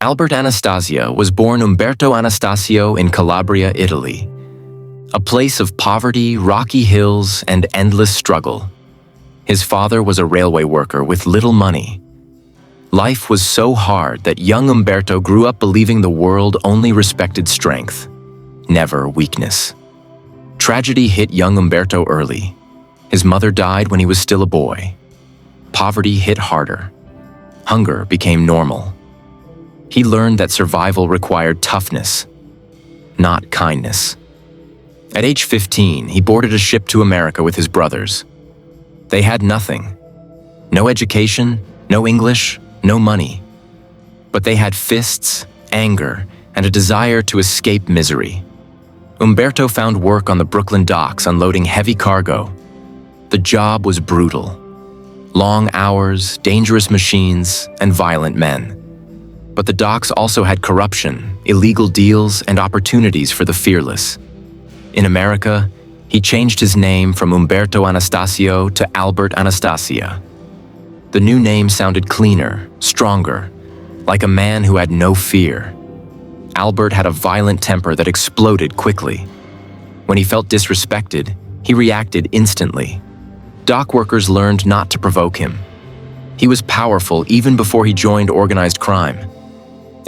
Albert Anastasia was born Umberto Anastasio in Calabria, Italy, a place of poverty, rocky hills, and endless struggle. His father was a railway worker with little money. Life was so hard that young Umberto grew up believing the world only respected strength, never weakness. Tragedy hit young Umberto early. His mother died when he was still a boy. Poverty hit harder. Hunger became normal. He learned that survival required toughness, not kindness. At age 15, he boarded a ship to America with his brothers. They had nothing. No education, no English, no money. But they had fists, anger, and a desire to escape misery. Umberto found work on the Brooklyn docks unloading heavy cargo. The job was brutal. Long hours, dangerous machines, and violent men. But the docks also had corruption, illegal deals, and opportunities for the fearless. In America, he changed his name from Umberto Anastasio to Albert Anastasia. The new name sounded cleaner, stronger, like a man who had no fear. Albert had a violent temper that exploded quickly. When he felt disrespected, he reacted instantly. Dock workers learned not to provoke him. He was powerful even before he joined organized crime.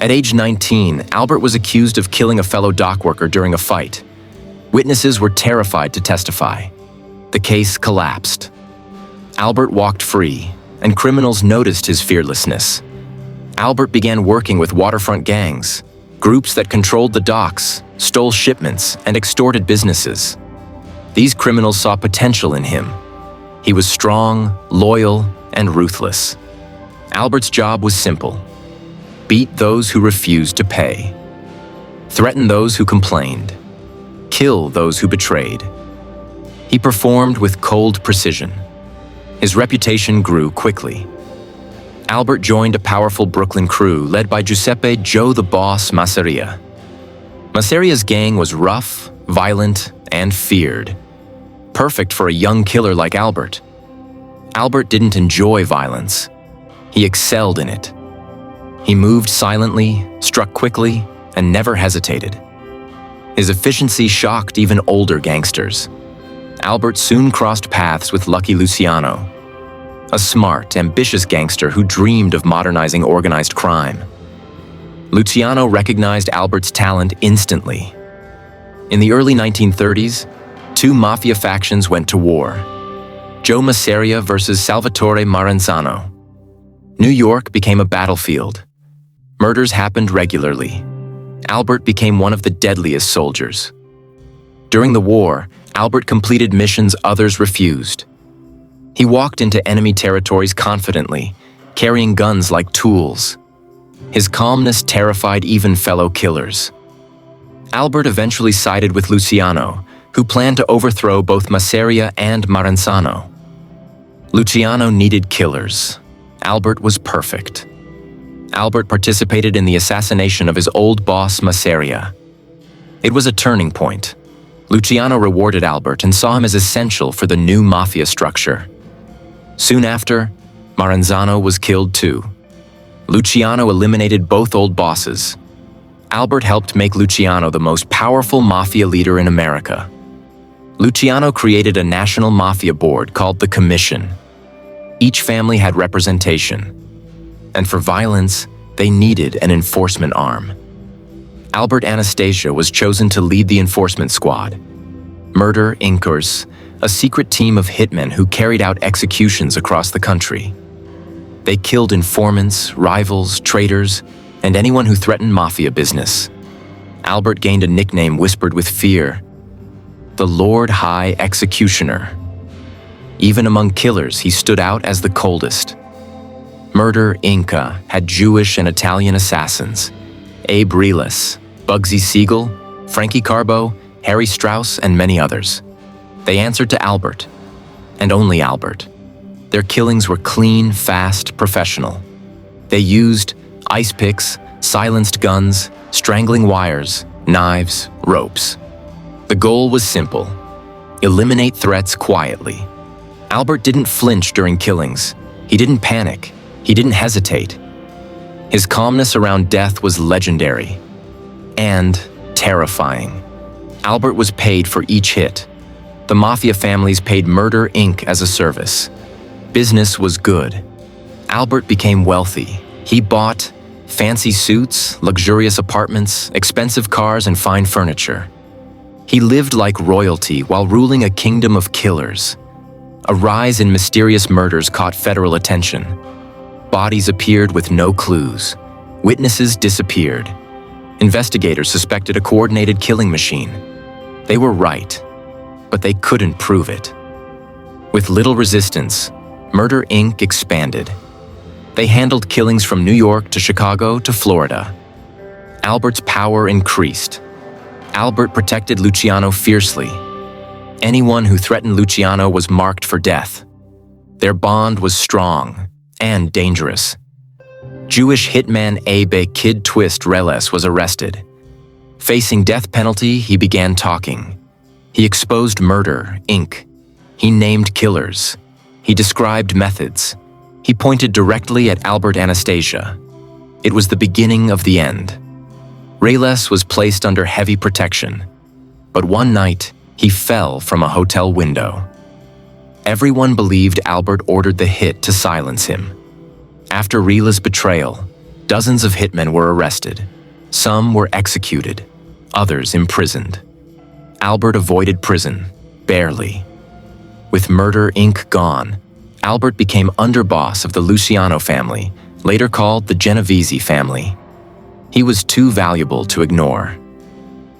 At age 19, Albert was accused of killing a fellow dock worker during a fight. Witnesses were terrified to testify. The case collapsed. Albert walked free, and criminals noticed his fearlessness. Albert began working with waterfront gangs, groups that controlled the docks, stole shipments, and extorted businesses. These criminals saw potential in him. He was strong, loyal, and ruthless. Albert's job was simple. Beat those who refused to pay. Threaten those who complained. Kill those who betrayed. He performed with cold precision. His reputation grew quickly. Albert joined a powerful Brooklyn crew led by Giuseppe "Joe the Boss" Masseria. Masseria's gang was rough, violent, and feared. Perfect for a young killer like Albert. Albert didn't enjoy violence. He excelled in it. He moved silently, struck quickly, and never hesitated. His efficiency shocked even older gangsters. Albert soon crossed paths with Lucky Luciano, a smart, ambitious gangster who dreamed of modernizing organized crime. Luciano recognized Albert's talent instantly. In the early 1930s, two mafia factions went to war: Joe Masseria versus Salvatore Marenzano. New York became a battlefield. Murders happened regularly. Albert became one of the deadliest soldiers. During the war, Albert completed missions others refused. He walked into enemy territories confidently, carrying guns like tools. His calmness terrified even fellow killers. Albert eventually sided with Luciano, who planned to overthrow both Masseria and Marenzano. Luciano needed killers. Albert was perfect. Albert participated in the assassination of his old boss, Masseria. It was a turning point. Luciano rewarded Albert and saw him as essential for the new mafia structure. Soon after, Marenzano was killed too. Luciano eliminated both old bosses. Albert helped make Luciano the most powerful mafia leader in America. Luciano created a national mafia board called the Commission. Each family had representation. And for violence, they needed an enforcement arm. Albert Anastasia was chosen to lead the enforcement squad. Murder Inc., a secret team of hitmen who carried out executions across the country. They killed informants, rivals, traitors, and anyone who threatened mafia business. Albert gained a nickname whispered with fear: the Lord High Executioner. Even among killers, he stood out as the coldest. Murder Inc. had Jewish and Italian assassins: Abe Reles, Bugsy Siegel, Frankie Carbo, Harry Strauss, and many others. They answered to Albert, and only Albert. Their killings were clean, fast, professional. They used ice picks, silenced guns, strangling wires, knives, ropes. The goal was simple: eliminate threats quietly. Albert didn't flinch during killings. He didn't panic. He didn't hesitate. His calmness around death was legendary and terrifying. Albert was paid for each hit. The Mafia families paid Murder, Inc. as a service. Business was good. Albert became wealthy. He bought fancy suits, luxurious apartments, expensive cars, and fine furniture. He lived like royalty while ruling a kingdom of killers. A rise in mysterious murders caught federal attention. Bodies appeared with no clues. Witnesses disappeared. Investigators suspected a coordinated killing machine. They were right, but they couldn't prove it. With little resistance, Murder, Inc. expanded. They handled killings from New York to Chicago to Florida. Albert's power increased. Albert protected Luciano fiercely. Anyone who threatened Luciano was marked for death. Their bond was strong and dangerous. Jewish hitman Abe "Kid Twist" Reles was arrested. Facing death penalty, he began talking. He exposed Murder, Inc. He named killers. He described methods. He pointed directly at Albert Anastasia. It was the beginning of the end. Reles was placed under heavy protection, but one night, he fell from a hotel window. Everyone believed Albert ordered the hit to silence him. After Reles' betrayal, dozens of hitmen were arrested. Some were executed, others imprisoned. Albert avoided prison, barely. With Murder, Inc. gone, Albert became underboss of the Luciano family, later called the Genovese family. He was too valuable to ignore.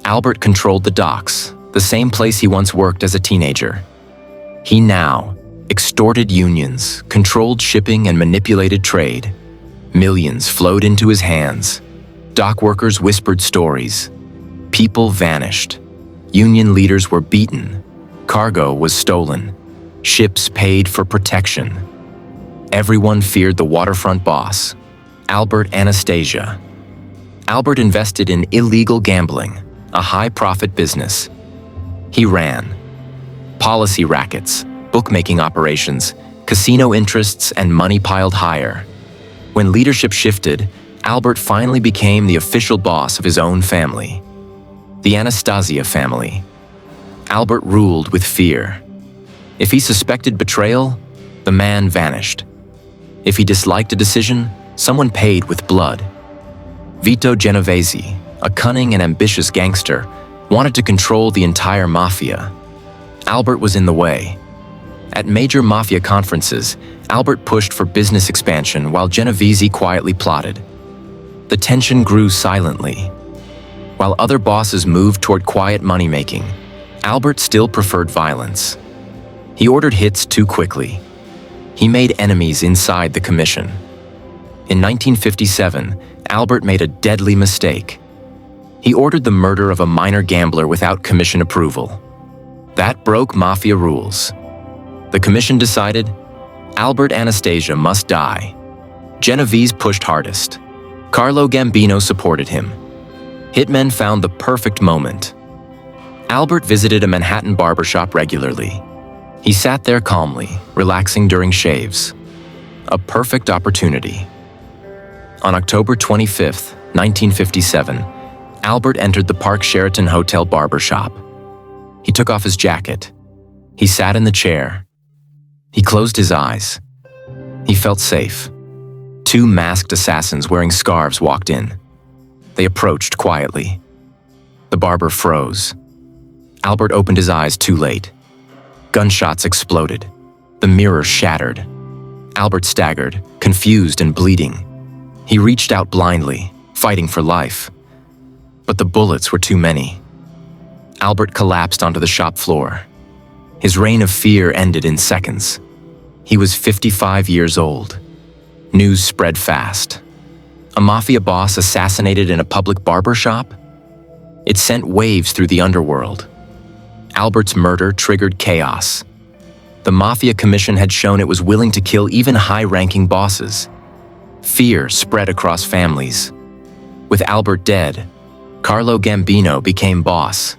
Albert controlled the docks, the same place he once worked as a teenager. He now extorted unions, controlled shipping, and manipulated trade. Millions flowed into his hands. Dock workers whispered stories. People vanished. Union leaders were beaten. Cargo was stolen. Ships paid for protection. Everyone feared the waterfront boss, Albert Anastasia. Albert invested in illegal gambling, a high-profit business. He ran policy rackets, bookmaking operations, casino interests, and money piled higher. When leadership shifted, Albert finally became the official boss of his own family, the Anastasia family. Albert ruled with fear. If he suspected betrayal, the man vanished. If he disliked a decision, someone paid with blood. Vito Genovese, a cunning and ambitious gangster, wanted to control the entire mafia. Albert was in the way. At major mafia conferences, Albert pushed for business expansion while Genovese quietly plotted. The tension grew silently. While other bosses moved toward quiet money-making, Albert still preferred violence. He ordered hits too quickly. He made enemies inside the commission. In 1957, Albert made a deadly mistake. He ordered the murder of a minor gambler without commission approval. That broke mafia rules. The commission decided Albert Anastasia must die. Genovese pushed hardest. Carlo Gambino supported him. Hitmen found the perfect moment. Albert visited a Manhattan barbershop regularly. He sat there calmly, relaxing during shaves. A perfect opportunity. On October 25, 1957, Albert entered the Park Sheraton Hotel barbershop. He took off his jacket. He sat in the chair. He closed his eyes. He felt safe. Two masked assassins wearing scarves walked in. They approached quietly. The barber froze. Albert opened his eyes too late. Gunshots exploded. The mirror shattered. Albert staggered, confused and bleeding. He reached out blindly, fighting for life. But the bullets were too many. Albert collapsed onto the shop floor. His reign of fear ended in seconds. He was 55 years old. News spread fast. A mafia boss assassinated in a public barber shop? It sent waves through the underworld. Albert's murder triggered chaos. The Mafia Commission had shown it was willing to kill even high-ranking bosses. Fear spread across families. With Albert dead, Carlo Gambino became boss.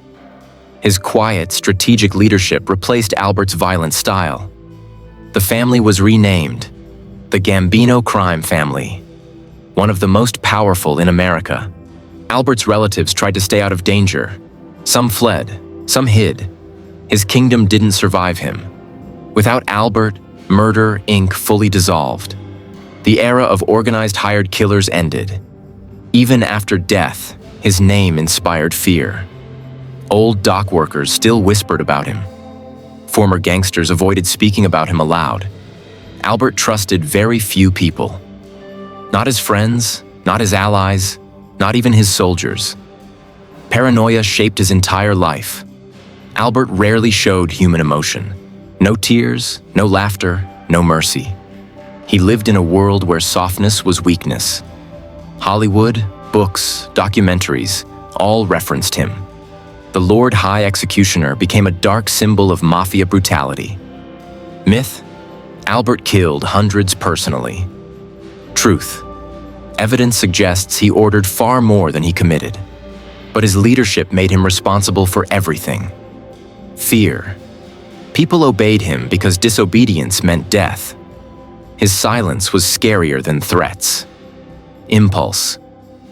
His quiet, strategic leadership replaced Albert's violent style. The family was renamed the Gambino crime family. one of the most powerful in America. Albert's relatives tried to stay out of danger. Some fled, some hid. His kingdom didn't survive him. Without Albert, Murder, Inc. fully dissolved. The era of organized hired killers ended. Even after death, his name inspired fear. Old dock workers still whispered about him. Former gangsters avoided speaking about him aloud. Albert trusted very few people. Not his friends, not his allies, not even his soldiers. Paranoia shaped his entire life. Albert rarely showed human emotion. No tears, no laughter, no mercy. He lived in a world where softness was weakness. Hollywood, books, documentaries, all referenced him. The Lord High Executioner became a dark symbol of mafia brutality. Myth: Albert killed hundreds personally. Truth: evidence suggests he ordered far more than he committed. But his leadership made him responsible for everything. Fear: people obeyed him because disobedience meant death. His silence was scarier than threats. Impulse: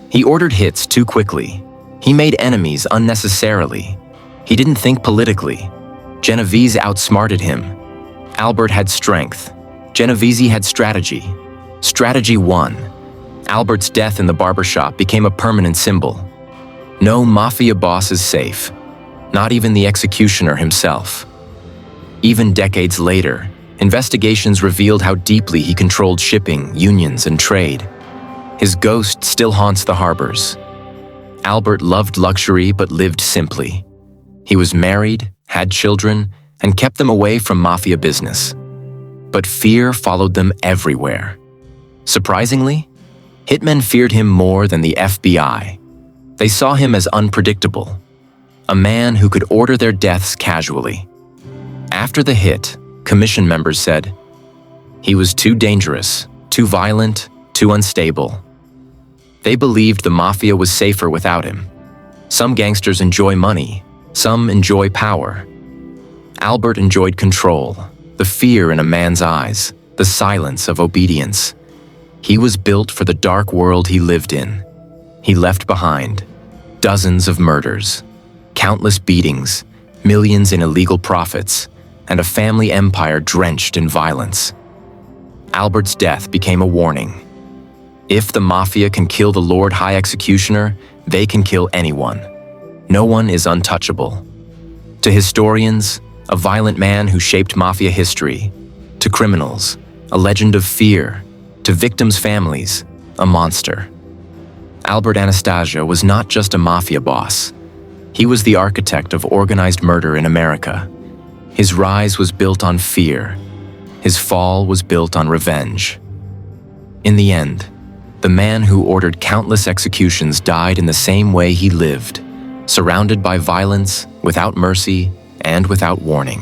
he ordered hits too quickly. He made enemies unnecessarily. He didn't think politically. Genovese outsmarted him. Albert had strength. Genovese had strategy. Strategy won. Albert's death in the barbershop became a permanent symbol. No mafia boss is safe, not even the executioner himself. Even decades later, investigations revealed how deeply he controlled shipping, unions, and trade. His ghost still haunts the harbors. Albert loved luxury but lived simply. He was married, had children, and kept them away from mafia business. But fear followed them everywhere. Surprisingly, hitmen feared him more than the FBI. They saw him as unpredictable, a man who could order their deaths casually. After the hit, commission members said, "He was too dangerous, too violent, too unstable." They believed the mafia was safer without him. Some gangsters enjoy money, some enjoy power. Albert enjoyed control, the fear in a man's eyes, the silence of obedience. He was built for the dark world he lived in. He left behind dozens of murders, countless beatings, millions in illegal profits, and a family empire drenched in violence. Albert's death became a warning. If the mafia can kill the Lord High Executioner, they can kill anyone. No one is untouchable. To historians, a violent man who shaped mafia history. To criminals, a legend of fear. To victims' families, a monster. Albert Anastasia was not just a mafia boss. He was the architect of organized murder in America. His rise was built on fear. His fall was built on revenge. In the end, the man who ordered countless executions died in the same way he lived, surrounded by violence, without mercy, and without warning.